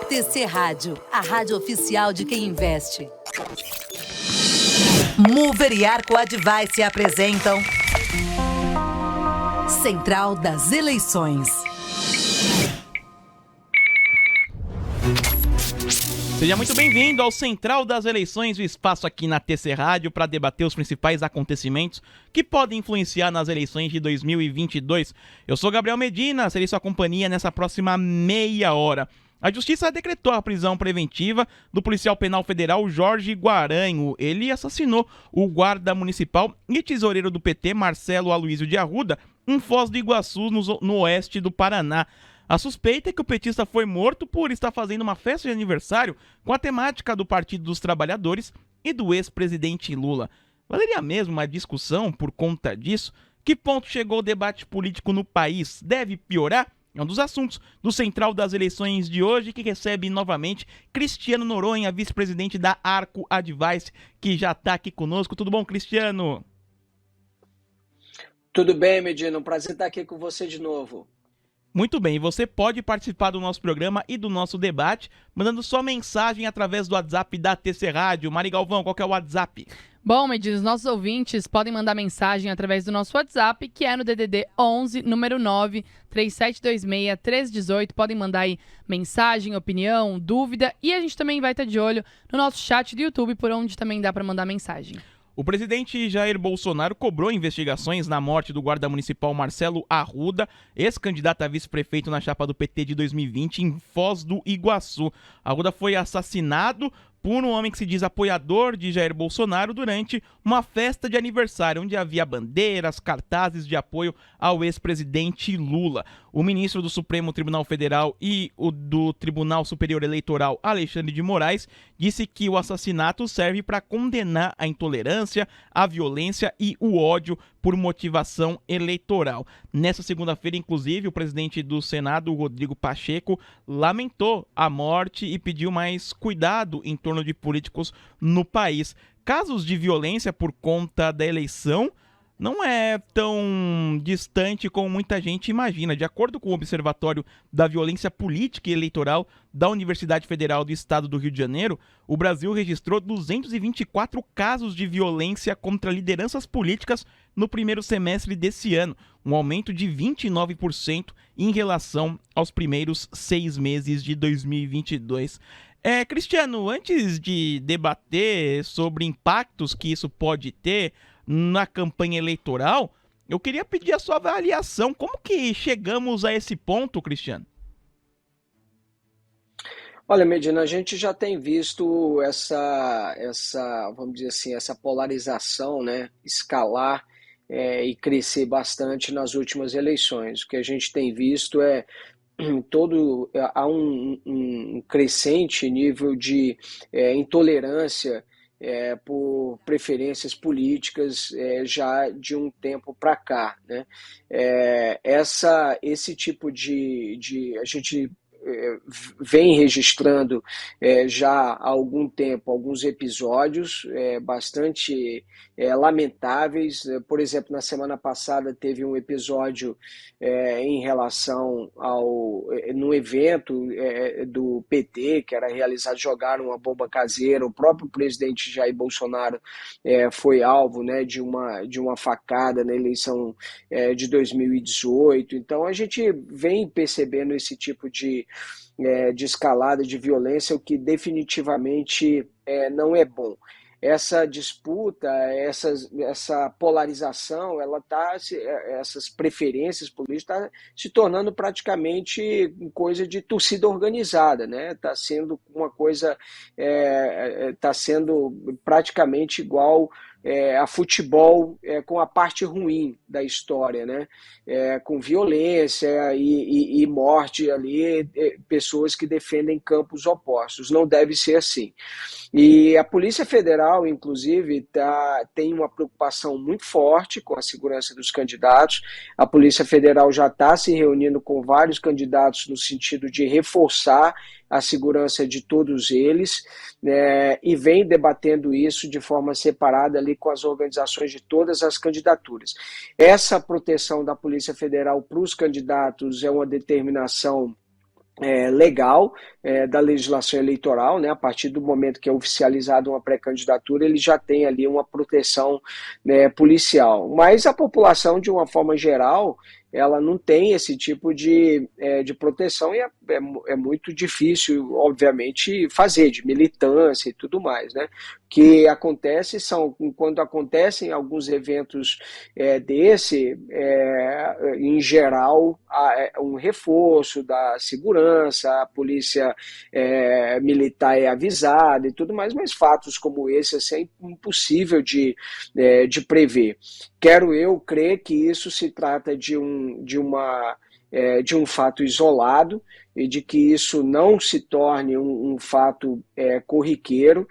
TC Rádio, a rádio oficial de quem investe. Mover e Arco Advice apresentam Central das Eleições. Seja muito bem-vindo ao Central das Eleições, o espaço aqui na TC Rádio para debater os principais acontecimentos que podem influenciar nas eleições de 2022. Eu sou Gabriel Medina, serei sua companhia nessa próxima meia hora. A Justiça decretou a prisão preventiva do policial penal federal Jorge Guaranho. Ele assassinou o guarda municipal e tesoureiro do PT, Marcelo Aloysio de Arruda, em Foz do Iguaçu, no oeste do Paraná. A suspeita é que o petista foi morto por estar fazendo uma festa de aniversário com a temática do Partido dos Trabalhadores e do ex-presidente Lula. Valeria mesmo uma discussão por conta disso? Que ponto chegou o debate político no país? Deve piorar? É um dos assuntos do Central das Eleições de hoje, que recebe novamente Cristiano Noronha, vice-presidente da Arco Advice, que já está aqui conosco. Tudo bom, Cristiano? Tudo bem, Medina. Um prazer estar aqui com você de novo. Muito bem, você pode participar do nosso programa e do nosso debate, mandando sua mensagem através do WhatsApp da TC Rádio. Mari Galvão, qual que é o WhatsApp? Bom, Medina, os nossos ouvintes podem mandar mensagem através do nosso WhatsApp, que é no DDD 11, número 93726-1318. Podem mandar aí mensagem, opinião, dúvida, e a gente também vai estar de olho no nosso chat do YouTube, por onde também dá para mandar mensagem. O presidente Jair Bolsonaro cobrou investigações na morte do guarda municipal Marcelo Arruda, ex-candidato a vice-prefeito na chapa do PT de 2020 em Foz do Iguaçu. Arruda foi assassinado por um homem que se diz apoiador de Jair Bolsonaro durante uma festa de aniversário, onde havia bandeiras, cartazes de apoio ao ex-presidente Lula. O ministro do Supremo Tribunal Federal e o do Tribunal Superior Eleitoral, Alexandre de Moraes, disse que o assassinato serve para condenar a intolerância, a violência e o ódio por motivação eleitoral. Nessa segunda-feira, inclusive, o presidente do Senado, Rodrigo Pacheco, lamentou a morte e pediu mais cuidado em torno de políticos no país. Casos de violência por conta da eleição não é tão distante como muita gente imagina. De acordo com o Observatório da Violência Política e Eleitoral da Universidade Federal do Estado do Rio de Janeiro, o Brasil registrou 224 casos de violência contra lideranças políticas no primeiro semestre desse ano, um aumento de 29% em relação aos primeiros 6 meses de 2022. Cristiano, antes de debater sobre impactos que isso pode ter na campanha eleitoral, eu queria pedir a sua avaliação. Como que chegamos a esse ponto, Cristiano? Olha, Medina, a gente já tem visto vamos dizer assim, essa polarização, né, escalar e crescer bastante nas últimas eleições. O que a gente tem visto há um crescente nível de intolerância por preferências políticas já de um tempo para cá, né? Esse tipo de a gente vem registrando já há algum tempo alguns episódios bastante lamentáveis. Por exemplo, na semana passada teve um episódio em relação num evento do PT, que era realizado, jogaram uma bomba caseira. O próprio presidente Jair Bolsonaro foi alvo, né, de uma facada na eleição de 2018. Então a gente vem percebendo esse tipo de escalada de violência, o que definitivamente não é bom. Essa disputa, essa polarização, essas preferências políticas está se tornando praticamente coisa de torcida organizada, né? Está sendo uma coisa, está sendo praticamente igual a futebol com a parte ruim da história, né? Com violência e morte ali, pessoas que defendem campos opostos. Não deve ser assim. E a Polícia Federal, inclusive, tem uma preocupação muito forte com a segurança dos candidatos. A Polícia Federal já está se reunindo com vários candidatos no sentido de reforçar a segurança de todos eles, e vem debatendo isso de forma separada ali com as organizações de todas as candidaturas. Essa proteção da Polícia Federal para os candidatos é uma determinação legal da legislação eleitoral, né? A partir do momento que é oficializada uma pré-candidatura, ele já tem ali uma proteção, né, policial. Mas a população, de uma forma geral, ela não tem esse tipo de proteção e é muito difícil, obviamente, fazer, de militância e tudo mais, né? O que acontece quando acontecem alguns eventos em geral, há um reforço da segurança, a polícia militar é avisada e tudo mais, mas fatos como esse assim, é impossível de prever. Quero eu crer que isso se trata de um fato isolado e de que isso não se torne um fato corriqueiro,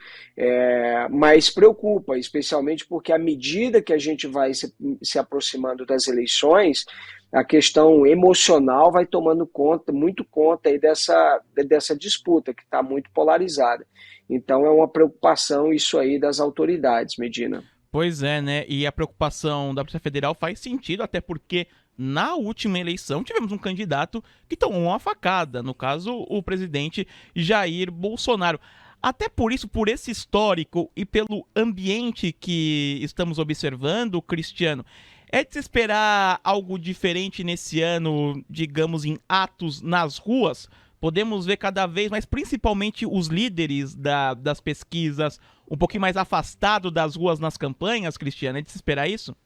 mas preocupa, especialmente porque à medida que a gente vai se aproximando das eleições, a questão emocional vai tomando muito conta aí dessa disputa que está muito polarizada. Então é uma preocupação isso aí das autoridades, Medina. Pois é, né? E a preocupação da Polícia Federal faz sentido, até porque na última eleição tivemos um candidato que tomou uma facada, no caso, o presidente Jair Bolsonaro. Até por isso, por esse histórico e pelo ambiente que estamos observando, Cristiano, é de se esperar algo diferente nesse ano, digamos, em atos nas ruas? Podemos ver cada vez mais, principalmente os líderes das pesquisas, um pouquinho mais afastado das ruas nas campanhas, Cristiano? É de se esperar isso?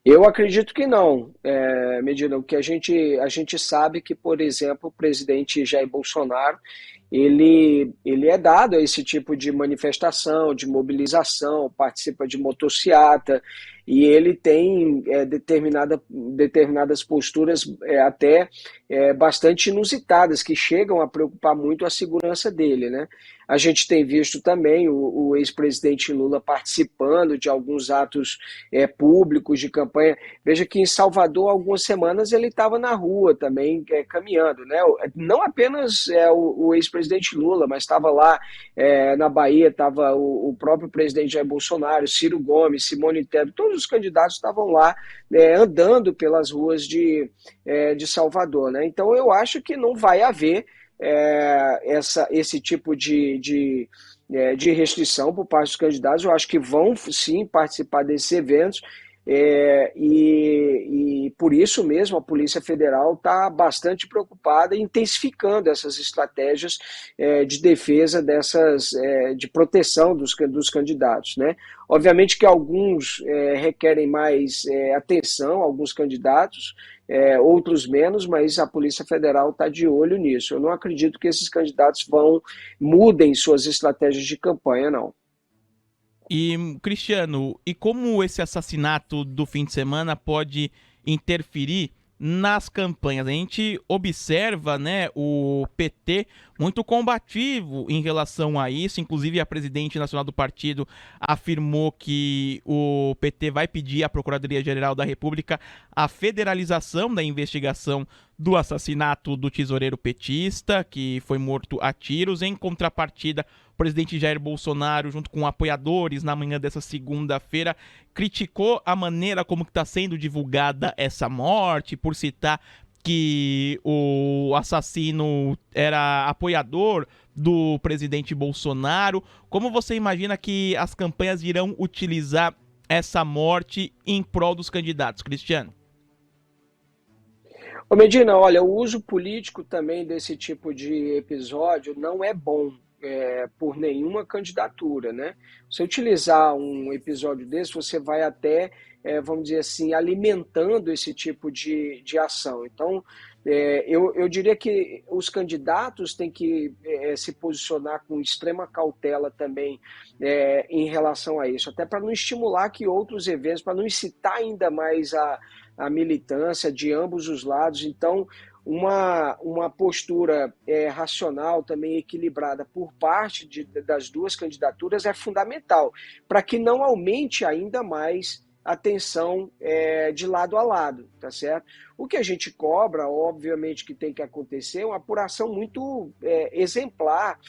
Eu acredito que não, Medina. O que a gente sabe que, por exemplo, o presidente Jair Bolsonaro, ele é dado a esse tipo de manifestação, de mobilização, participa de motociata, e ele tem determinadas posturas até bastante inusitadas, que chegam a preocupar muito a segurança dele, né? A gente tem visto também o ex-presidente Lula participando de alguns atos públicos de campanha. Veja que em Salvador, há algumas semanas, ele estava na rua também, caminhando, né? Não apenas o ex-presidente Lula, mas estava lá na Bahia, estava o próprio presidente Jair Bolsonaro, Ciro Gomes, Simone Tebet, todos os candidatos estavam lá andando pelas ruas de Salvador, né? Então eu acho que não vai haver esse tipo de restrição por parte dos candidatos. Eu acho que vão sim participar desses eventos, e por isso mesmo a Polícia Federal está bastante preocupada e intensificando essas estratégias de defesa de proteção dos candidatos, né? Obviamente que alguns requerem mais atenção, alguns candidatos, outros menos, mas a Polícia Federal está de olho nisso. Eu não acredito que esses candidatos mudem suas estratégias de campanha, não. E, Cristiano, e como esse assassinato do fim de semana pode interferir nas campanhas? A gente observa, né, o PT muito combativo em relação a isso. Inclusive, a presidente nacional do partido afirmou que o PT vai pedir à Procuradoria-Geral da República a federalização da investigação do assassinato do tesoureiro petista, que foi morto a tiros. Em contrapartida, o presidente Jair Bolsonaro, junto com apoiadores, na manhã dessa segunda-feira, criticou a maneira como está sendo divulgada essa morte, por citar que o assassino era apoiador do presidente Bolsonaro. Como você imagina que as campanhas irão utilizar essa morte em prol dos candidatos, Cristiano? Ô Medina, olha, o uso político também desse tipo de episódio não é bom por nenhuma candidatura, né? Se utilizar um episódio desse, você vai até, vamos dizer assim, alimentando esse tipo de ação. Então, eu diria que os candidatos têm que se posicionar com extrema cautela também em relação a isso, até para não estimular que outros eventos, para não incitar ainda mais a militância de ambos os lados. Então, uma postura racional, também equilibrada por parte das duas candidaturas é fundamental, para que não aumente ainda mais atenção de lado a lado, tá certo? O que a gente cobra, obviamente que tem que acontecer, é uma apuração muito exemplar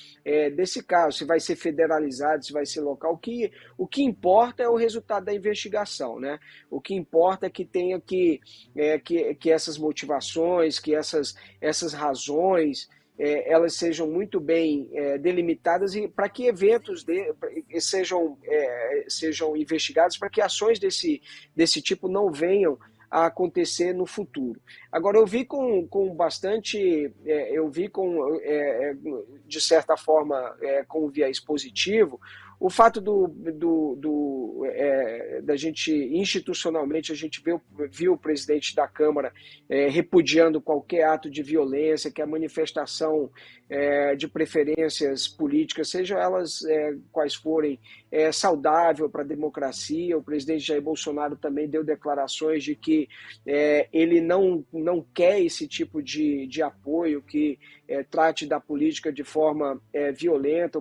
desse caso, se vai ser federalizado, se vai ser local. O que importa é o resultado da investigação, né? O que importa é que tenha que essas motivações, que essas razões, elas sejam muito bem delimitadas e para que eventos sejam investigados, para que ações desse tipo não venham a acontecer no futuro. Agora, eu vi de certa forma, com um viés positivo, o fato da gente, institucionalmente, a gente viu o presidente da Câmara repudiando qualquer ato de violência, que a manifestação de preferências políticas, sejam elas quais forem, saudável para a democracia. O presidente Jair Bolsonaro também deu declarações de que ele não quer esse tipo de apoio que trate da política de forma violenta.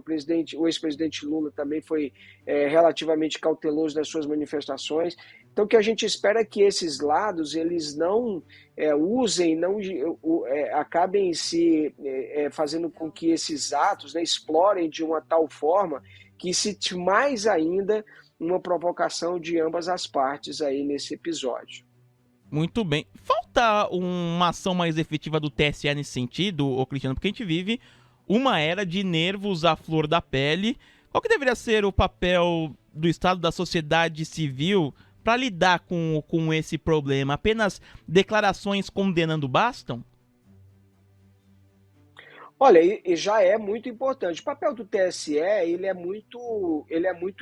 O ex-presidente Lula também foi relativamente cauteloso nas suas manifestações. Então, o que a gente espera é que esses lados eles não acabem se fazendo com que esses atos, né, explorem de uma tal forma que cite mais ainda uma provocação de ambas as partes aí nesse episódio. Muito bem. Falta uma ação mais efetiva do TSE nesse sentido, ô Cristiano, porque a gente vive uma era de nervos à flor da pele. Qual que deveria ser o papel do Estado, da sociedade civil, para lidar com esse problema? Apenas declarações condenando bastam? Olha, e já é muito importante. O papel do TSE ele é muito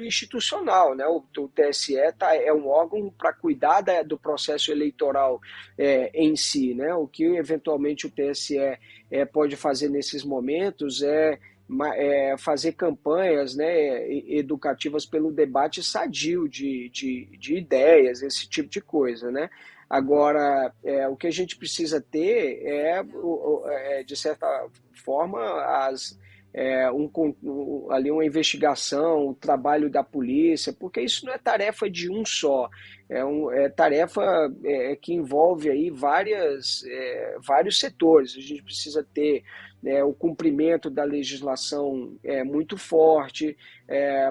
institucional, né? O TSE é um órgão para cuidar do processo eleitoral em si, né? O que eventualmente o TSE pode fazer nesses momentos é fazer campanhas, né, educativas pelo debate sadio de ideias, esse tipo de coisa, né? Agora, o que a gente precisa ter de certa forma, ali uma investigação, o trabalho da polícia, porque isso não é tarefa de um só, é tarefa que envolve aí vários setores. A gente precisa ter o cumprimento da legislação muito forte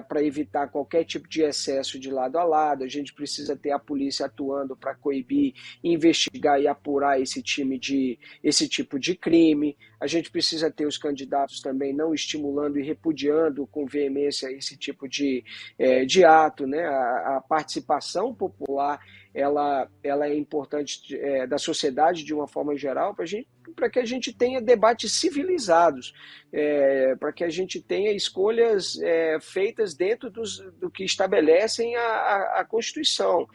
para evitar qualquer tipo de excesso de lado a lado. A gente precisa ter a polícia atuando para coibir, investigar e apurar esse tipo de crime. A gente precisa ter os candidatos também não estimulando e repudiando com veemência esse tipo de ato, né? A participação popular ela é importante da sociedade de uma forma geral para que a gente tenha debates civilizados, para que a gente tenha escolhas feitas dentro do que estabelecem a Constituição.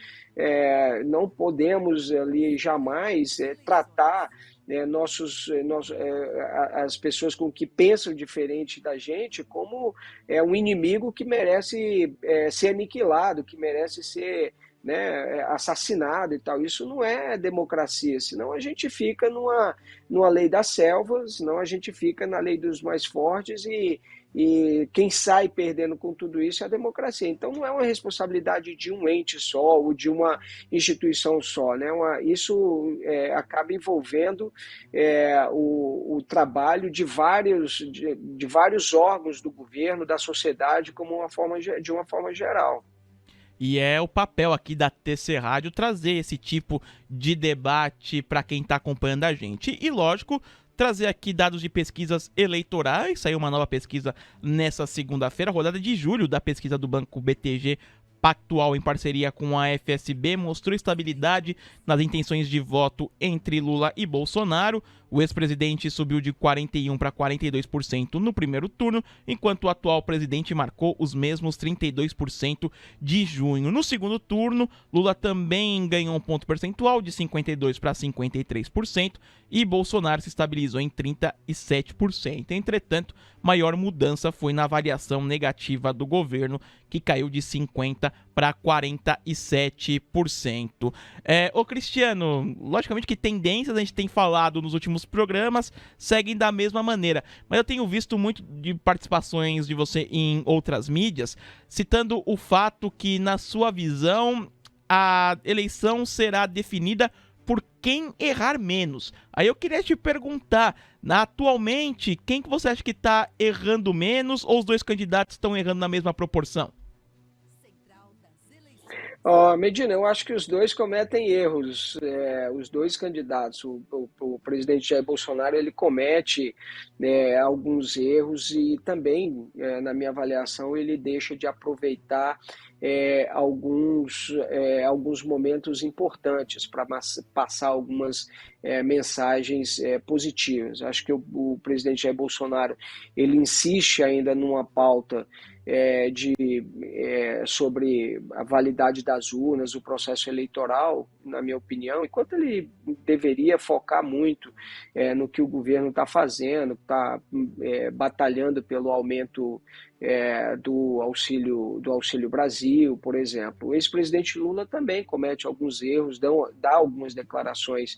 Não podemos ali jamais tratar as pessoas com que pensam diferente da gente como um inimigo que merece ser aniquilado, que merece ser assassinado e tal. Isso não é democracia, senão a gente fica numa lei das selvas, senão a gente fica na lei dos mais fortes e quem sai perdendo com tudo isso é a democracia. Então não é uma responsabilidade de um ente só ou de uma instituição só, né? Isso acaba envolvendo o trabalho de vários órgãos do governo, da sociedade, de uma forma geral. E é o papel aqui da TC Rádio trazer esse tipo de debate para quem está acompanhando a gente. E, lógico, trazer aqui dados de pesquisas eleitorais. Saiu uma nova pesquisa nessa segunda-feira, rodada de julho da pesquisa do Banco BTG Pactual em parceria com a FSB, mostrou estabilidade nas intenções de voto entre Lula e Bolsonaro. O ex-presidente subiu de 41% para 42% no primeiro turno, enquanto o atual presidente marcou os mesmos 32% de junho. No segundo turno, Lula também ganhou um ponto percentual de 52% para 53% e Bolsonaro se estabilizou em 37%. Entretanto, maior mudança foi na avaliação negativa do governo, que caiu de 50% para 47%. Ô Cristiano, logicamente que tendências a gente tem falado nos últimos programas seguem da mesma maneira, mas eu tenho visto muito de participações de você em outras mídias, citando o fato que, na sua visão, a eleição será definida por quem errar menos. Aí eu queria te perguntar, atualmente, quem que você acha que está errando menos ou os dois candidatos estão errando na mesma proporção? Medina, eu acho que os dois cometem erros, os dois candidatos. O presidente Jair Bolsonaro, ele comete alguns erros e também, na minha avaliação, ele deixa de aproveitar alguns momentos importantes para passar algumas mensagens positivas. Acho que o presidente Jair Bolsonaro, ele insiste ainda numa pauta sobre a validade das urnas, o processo eleitoral, na minha opinião, enquanto ele deveria focar muito no que o governo está fazendo, está batalhando pelo aumento do Auxílio Brasil, por exemplo. O ex-presidente Lula também comete alguns erros, dá algumas declarações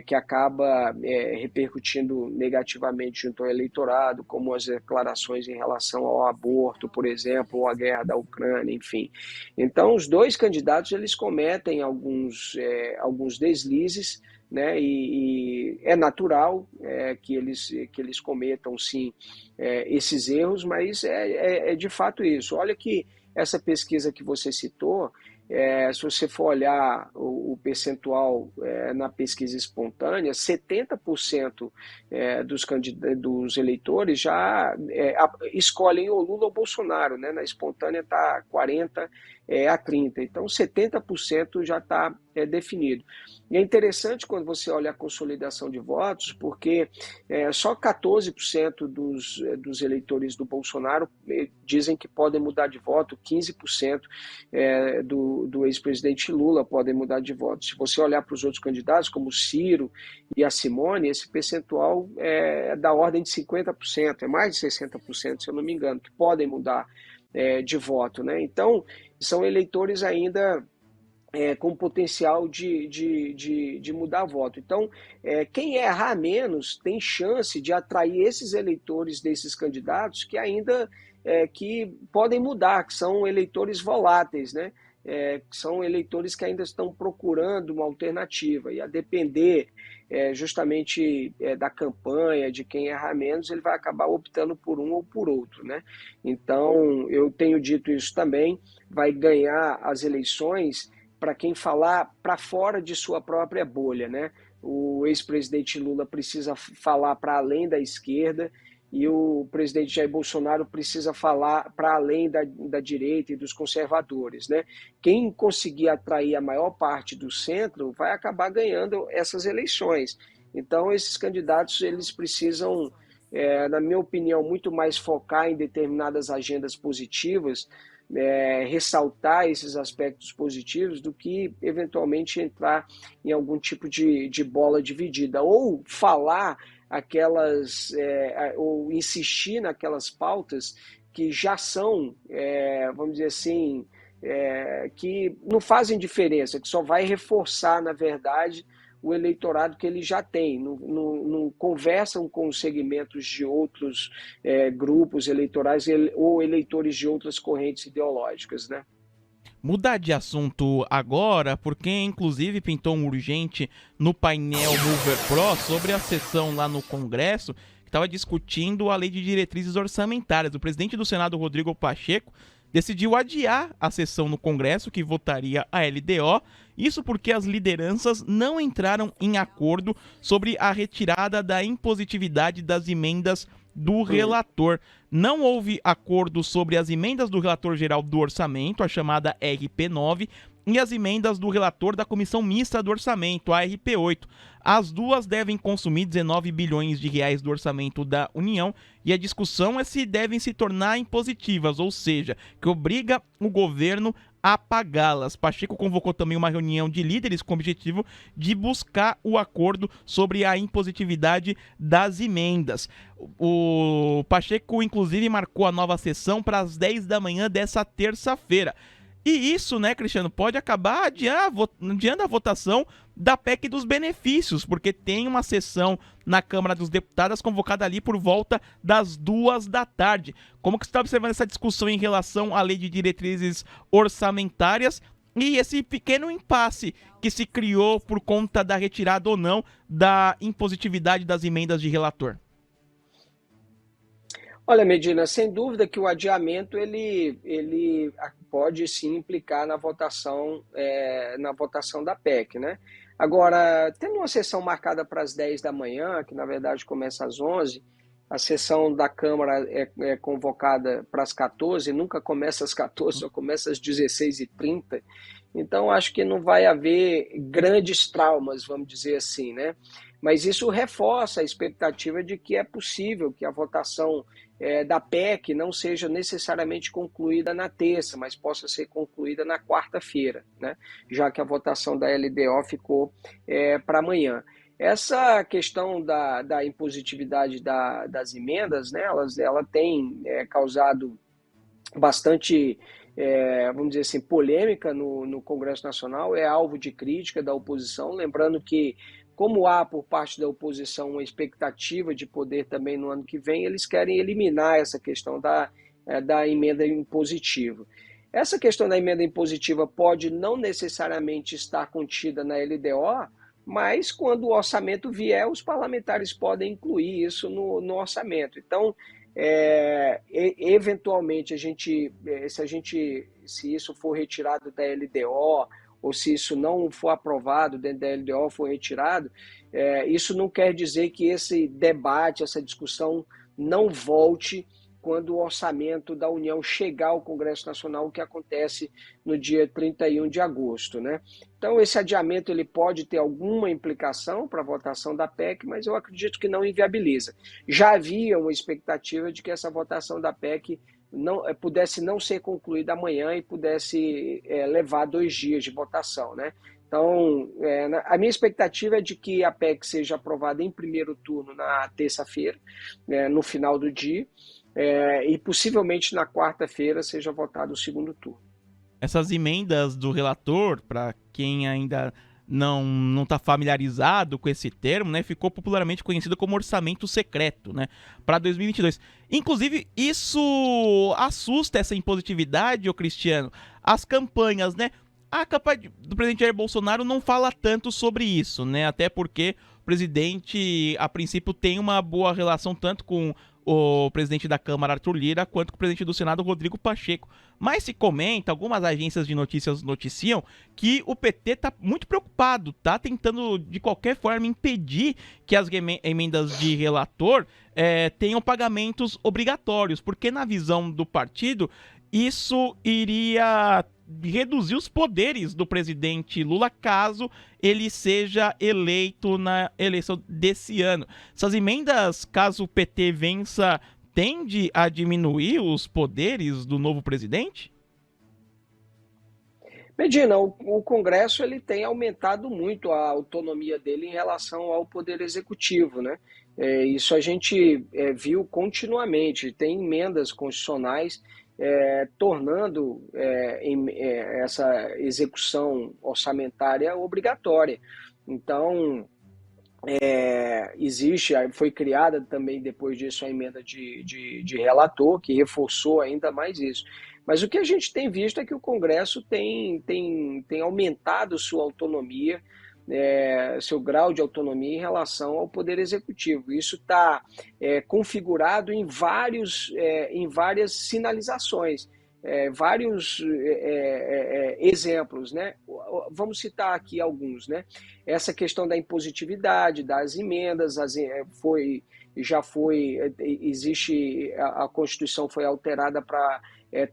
que acaba repercutindo negativamente junto ao eleitorado, como as declarações em relação ao aborto, por exemplo, ou à guerra da Ucrânia, enfim. Então, os dois candidatos, eles cometem alguns deslizes, né? E é natural que eles cometam, sim, esses erros, mas é de fato isso. Olha que essa pesquisa que você citou, se você for olhar o percentual na pesquisa espontânea, 70% dos eleitores já escolhem o Lula ou o Bolsonaro, né? Na espontânea está 40% a 30%, então 70% já está definido. E é interessante quando você olha a consolidação de votos, porque só 14% dos eleitores do Bolsonaro dizem que podem mudar de voto, 15% do ex-presidente Lula podem mudar de voto. Se você olhar para os outros candidatos, como o Ciro e a Simone, esse percentual é da ordem de 50%, é mais de 60%, se eu não me engano, que podem mudar de voto, né? Então, são eleitores ainda com potencial de mudar voto. Então, quem errar menos tem chance de atrair esses eleitores desses candidatos que ainda que podem mudar, que são eleitores voláteis, né? Que são eleitores que ainda estão procurando uma alternativa, e a depender justamente da campanha, de quem errar menos, ele vai acabar optando por um ou por outro, né? Então, eu tenho dito isso também, vai ganhar as eleições para quem falar para fora de sua própria bolha, né? O ex-presidente Lula precisa falar para além da esquerda, e o presidente Jair Bolsonaro precisa falar para além da direita e dos conservadores, né? Quem conseguir atrair a maior parte do centro vai acabar ganhando essas eleições. Então, esses candidatos, eles precisam, na minha opinião, muito mais focar em determinadas agendas positivas, ressaltar esses aspectos positivos, do que eventualmente entrar em algum tipo de bola dividida, ou falar ou insistir naquelas pautas que já são, vamos dizer assim, que não fazem diferença, que só vai reforçar, na verdade, o eleitorado que ele já tem, não conversam com os segmentos de outros grupos eleitorais ou eleitores de outras correntes ideológicas, né? Mudar de assunto agora, porque inclusive pintou um urgente no painel Mover Pro sobre a sessão lá no Congresso, que estava discutindo a lei de diretrizes orçamentárias. O presidente do Senado, Rodrigo Pacheco, decidiu adiar a sessão no Congresso que votaria a LDO, isso porque as lideranças não entraram em acordo sobre a retirada da impositividade das emendas do relator. Não houve acordo sobre as emendas do relator geral do orçamento, a chamada RP9, e as emendas do relator da Comissão Mista do Orçamento, a RP8. As duas devem consumir 19 bilhões de reais do orçamento da União, e a discussão é se devem se tornar impositivas, ou seja, que obriga o governo a pagá-las. Pacheco convocou também uma reunião de líderes com o objetivo de buscar o acordo sobre a impositividade das emendas. O Pacheco, inclusive, marcou a nova sessão para as 10 da manhã dessa terça-feira. E isso, né, Cristiano, pode acabar adiando a votação da PEC dos benefícios, porque tem uma sessão na Câmara dos Deputados convocada ali por volta das 2 da tarde. Como que você está observando essa discussão em relação à lei de diretrizes orçamentárias e esse pequeno impasse que se criou por conta da retirada ou não da impositividade das emendas de relator? Olha, Medina, sem dúvida que o adiamento ele pode sim implicar na votação da PEC, né? Agora, tendo uma sessão marcada para as 10 da manhã, que na verdade começa às 11, a sessão da Câmara é convocada para as 14, nunca começa às 14, só começa às 16h30. Então, acho que não vai haver grandes traumas, vamos dizer assim, né? Mas isso reforça a expectativa de que é possível que a votação da PEC não seja necessariamente concluída na terça, mas possa ser concluída na quarta-feira, né? Já que a votação da LDO ficou para amanhã. Essa questão da impositividade das emendas, né, ela tem causado bastante, vamos dizer assim, polêmica no Congresso Nacional, é alvo de crítica da oposição, lembrando que, como há por parte da oposição uma expectativa de poder também no ano que vem, eles querem eliminar essa questão da emenda impositiva. Essa questão da emenda impositiva pode não necessariamente estar contida na LDO, mas quando o orçamento vier, os parlamentares podem incluir isso no orçamento. Então, eventualmente, se isso for retirado da LDO, ou se isso não for aprovado dentro da LDO, for retirado, isso não quer dizer que esse debate, essa discussão não volte quando o orçamento da União chegar ao Congresso Nacional, o que acontece no dia 31 de agosto, né? Então, esse adiamento ele pode ter alguma implicação para a votação da PEC, mas eu acredito que não inviabiliza. Já havia uma expectativa de que essa votação da PEC pudesse não ser concluída amanhã e pudesse levar 2 dias de votação, né? Então, a minha expectativa é de que a PEC seja aprovada em primeiro turno na terça-feira, no final do dia, e possivelmente na quarta-feira seja votado o segundo turno. Essas emendas do relator, para quem ainda não está familiarizado com esse termo, né, ficou popularmente conhecido como orçamento secreto, né, para 2022. Inclusive, isso assusta essa impositividade, ô Cristiano. As campanhas, né? A campanha do presidente Jair Bolsonaro não fala tanto sobre isso, né? Até porque o presidente, a princípio, tem uma boa relação tanto com o presidente da Câmara, Arthur Lira, quanto com o presidente do Senado, Rodrigo Pacheco. Mas se comenta, algumas agências de notícias noticiam que o PT está muito preocupado, está tentando de qualquer forma impedir que as emendas de relator tenham pagamentos obrigatórios, porque na visão do partido isso iria reduzir os poderes do presidente Lula caso ele seja eleito na eleição desse ano. Essas emendas, caso o PT vença, tende a diminuir os poderes do novo presidente? Medina, o Congresso ele tem aumentado muito a autonomia dele em relação ao Poder Executivo, né? Isso a gente viu continuamente. Tem emendas constitucionais tornando essa execução orçamentária obrigatória. Então, foi criada também depois disso a emenda de relator, que reforçou ainda mais isso. Mas o que a gente tem visto é que o Congresso tem aumentado sua autonomia, seu grau de autonomia em relação ao Poder Executivo. Isso está configurado em várias sinalizações, vários exemplos, né? Vamos citar aqui alguns, né? Essa questão da impositividade, das emendas, a Constituição foi alterada para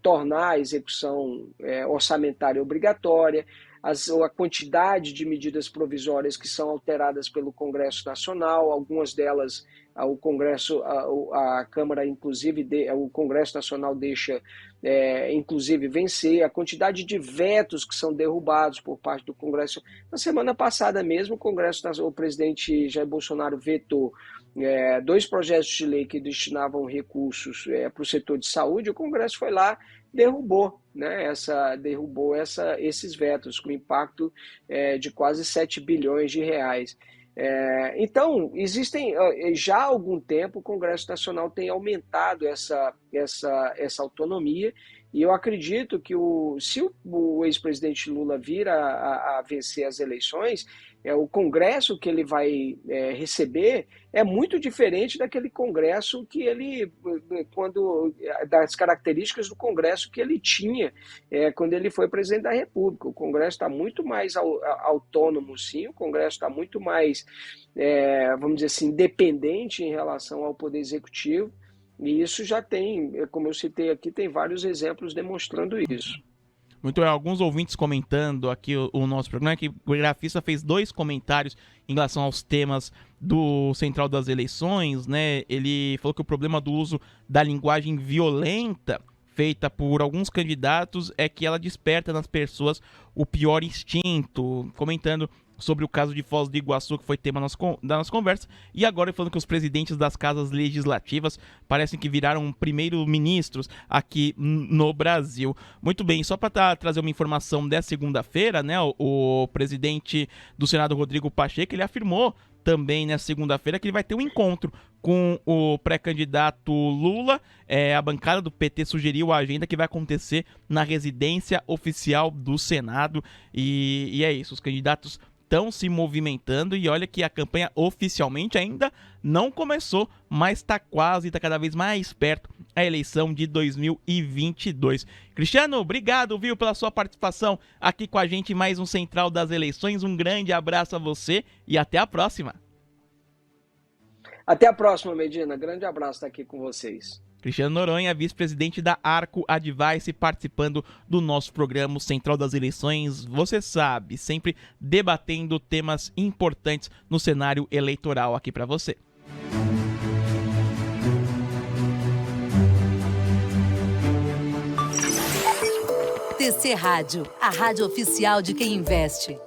tornar a execução orçamentária obrigatória. A quantidade de medidas provisórias que são alteradas pelo Congresso Nacional, algumas delas a Câmara, inclusive, o Congresso Nacional deixa, inclusive, vencer, a quantidade de vetos que são derrubados por parte do Congresso. Na semana passada mesmo, o presidente Jair Bolsonaro vetou 2 projetos de lei que destinavam recursos para o setor de saúde. O Congresso foi lá, derrubou esses vetos, com impacto de quase 7 bilhões de reais. Então, já há algum tempo, o Congresso Nacional tem aumentado essa autonomia E eu acredito que se o ex-presidente Lula vir a vencer as eleições, o Congresso que ele vai receber é muito diferente daquele Congresso que ele, das características do Congresso que ele tinha quando ele foi presidente da República. O Congresso está muito mais autônomo, sim, o Congresso está muito mais, vamos dizer assim, independente em relação ao Poder Executivo, e isso já tem, como eu citei aqui, tem vários exemplos demonstrando isso. Muito bem, alguns ouvintes comentando aqui o nosso programa, que o grafista fez 2 comentários em relação aos temas do Central das Eleições, né? Ele falou que o problema do uso da linguagem violenta feita por alguns candidatos é que ela desperta nas pessoas o pior instinto, comentando sobre o caso de Foz do Iguaçu, que foi tema da nossa conversa, e agora falando que os presidentes das casas legislativas parecem que viraram primeiros-ministros aqui no Brasil. Muito bem, só para trazer uma informação dessa segunda-feira, né, o presidente do Senado, Rodrigo Pacheco, ele afirmou também nessa segunda-feira que ele vai ter um encontro com o pré-candidato Lula. A bancada do PT sugeriu a agenda que vai acontecer na residência oficial do Senado, e é isso, os candidatos estão se movimentando, e olha que a campanha oficialmente ainda não começou, mas está quase, está cada vez mais perto a eleição de 2022. Cristiano, obrigado, viu, pela sua participação aqui com a gente em mais um Central das Eleições. Um grande abraço a você e até a próxima. Até a próxima, Medina. Grande abraço estar aqui com vocês. Cristiano Noronha, vice-presidente da Arco Advice, participando do nosso programa Central das Eleições. Você sabe, sempre debatendo temas importantes no cenário eleitoral aqui para você. TC Rádio, a rádio oficial de quem investe.